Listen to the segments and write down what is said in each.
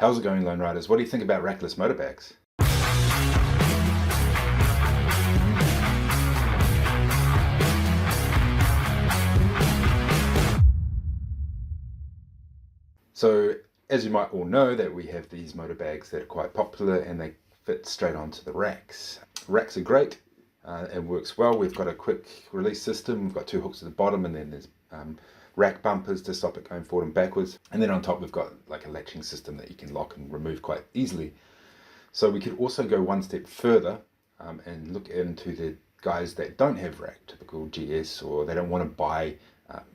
How's it going, Lone Riders? What do you think about Rackless Motobags? So, as you might all know, that we have these motor bags that are quite popular and they fit straight onto the racks. Racks are great. It works well. We've got a quick release system. We've got 2 hooks at the bottom, and then there's rack bumpers to stop it going forward and backwards. And then on top we've got like a latching system that you can lock and remove quite easily. So we could also go one step further and look into the guys that don't have rack, typical GS, or they don't want to buy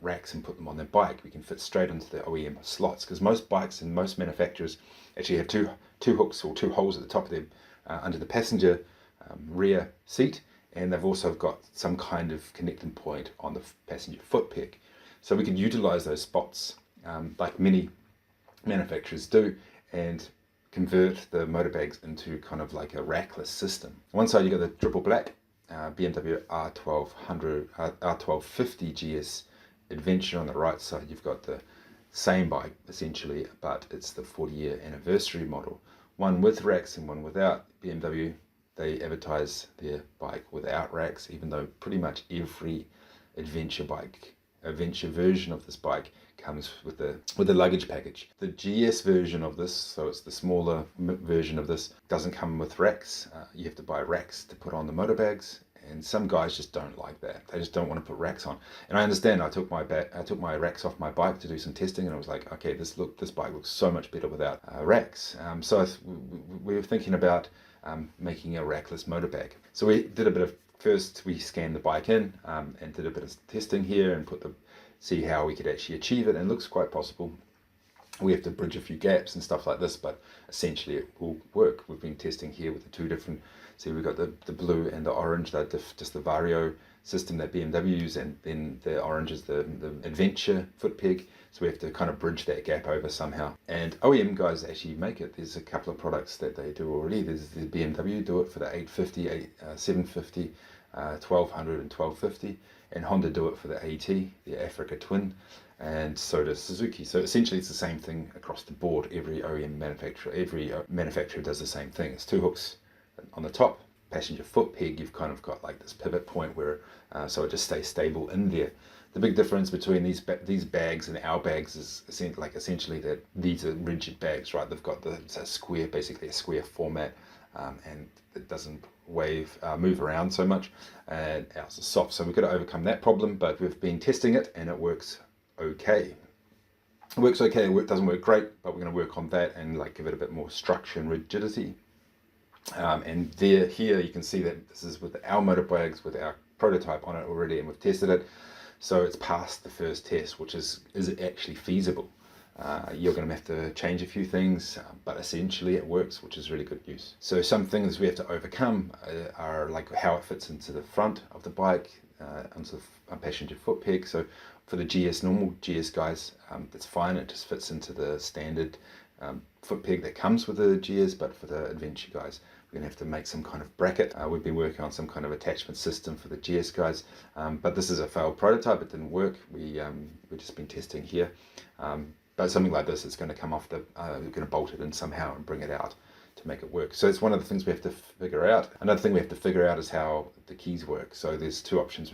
racks and put them on their bike. We can fit straight into the OEM slots, because most bikes and most manufacturers actually have two hooks or 2 holes at the top of them under the passenger rear seat, and they've also got some kind of connecting point on the passenger foot peg. So we can utilize those spots like many manufacturers do, and convert the motor bags into kind of like a rackless system. One side you got the triple black BMW R1250 GS Adventure. On the right side you've got the same bike essentially, but it's the 40-year anniversary model. One with racks and one without. BMW, they advertise their bike without racks, even though pretty much every adventure version of this bike comes with a luggage package. The GS version of this, so it's the smaller version of this, doesn't come with racks. You have to buy racks to put on the motor bags, and some guys just don't like that. They just don't want to put racks on. And I understand. I took my racks off my bike to do some testing, and I was like, okay, this bike looks so much better without racks. So we were thinking about making a rackless motor bag. So we did a bit of, first we scanned the bike in and did a bit of testing here and see how we could actually achieve it, and it looks quite possible. We have to bridge a few gaps and stuff like this, but essentially it will work. We've been testing here with the 2 different, see we've got the blue and the orange, just the Vario system that BMW use, and then the orange is the Adventure foot peg. So we have to kind of bridge that gap over somehow. And OEM guys actually make it. There's a couple of products that they do already. There's the BMW do it for the 850, 750, 1200 and 1250. And Honda do it for the AT, the Africa Twin, and so does Suzuki. So essentially it's the same thing across the board. Every OEM manufacturer, does the same thing. It's 2 hooks on the top, passenger foot peg. You've kind of got like this pivot point where, so it just stays stable in there. The big difference between these bags and our bags is essentially that these are rigid bags, right? They've got basically a square format, and it doesn't move around so much, and ours is soft. So we've got to overcome that problem, but we've been testing it and it works okay. It works okay. It doesn't work great, but we're going to work on that and like give it a bit more structure and rigidity. And here you can see that this is with our motor bags with our prototype on it already, and we've tested it. So it's passed the first test, which is it actually feasible? You're going to have to change a few things, but essentially it works, which is really good news. So some things we have to overcome are like how it fits into the front of the bike, onto the passenger foot peg. So for the normal GS guys, that's fine. It just fits into the standard foot peg that comes with the GS, but for the adventure guys, we're going to have to make some kind of bracket. We've been working on some kind of attachment system for the GS guys, but this is a failed prototype. It didn't work. We've just been testing here. But something like this, it's going to come off we're going to bolt it in somehow and bring it out to make it work. So it's one of the things we have to figure out. Another thing we have to figure out is how the keys work. So there's 2 options.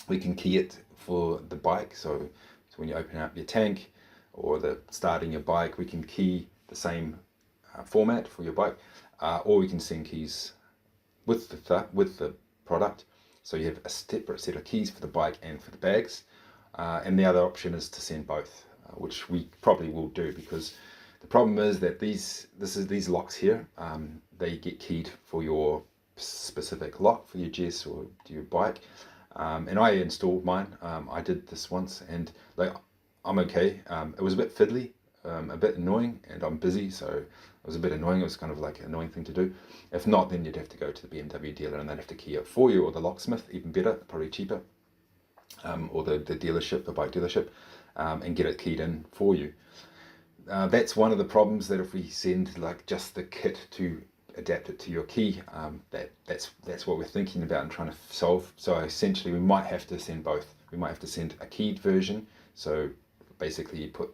We can key it for the bike. So when you open up your tank or starting your bike, we can key the same format for your bike, or we can send keys with the product. So you have a separate set of keys for the bike and for the bags. And the other option is to send both, which we probably will do, because the problem is that these locks here, they get keyed for your specific lock for your GS or your bike, and I installed mine. I did this once, and like I'm okay. It was a bit fiddly, a bit annoying, and I'm busy, so it was a bit annoying. It was kind of like an annoying thing to do. If not, then you'd have to go to the BMW dealer and they'd have to key it for you, or the locksmith, even better, probably cheaper, or the dealership, the bike dealership, and get it keyed in for you. That's one of the problems, that if we send like just the kit to adapt it to your key, that's what we're thinking about and trying to solve. So essentially we might have to send both. We might have to send a keyed version, so basically you put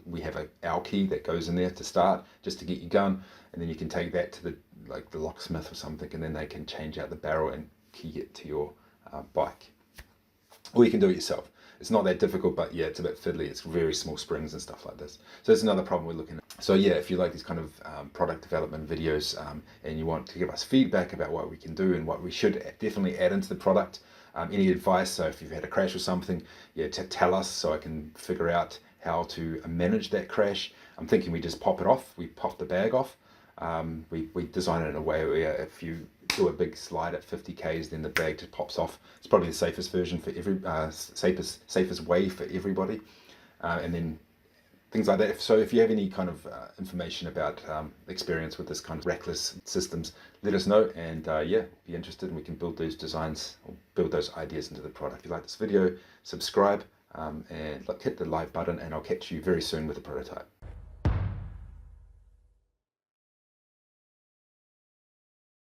we have our key that goes in there to start, just to get you going, and then you can take that to the locksmith or something, and then they can change out the barrel and key it to your bike. Or you can do it yourself. It's not that difficult, but yeah, it's a bit fiddly. It's very small springs and stuff like this. So that's another problem we're looking at. So yeah, if you like these kind of product development videos and you want to give us feedback about what we can do and what we should definitely add into the product, any advice, so if you've had a crash or something, yeah, tell us so I can figure out how to manage that crash. I'm thinking we just pop it off. We pop the bag off. We design it in a way where if you do a big slide at 50 k's, then the bag just pops off. It's probably the safest version for safest way for everybody, and then things like that. So if you have any kind of information about experience with this kind of rackless systems, let us know, and yeah, be interested, and we can build those designs or build those ideas into the product. If you like this video, subscribe and hit the like button, and I'll catch you very soon with a prototype.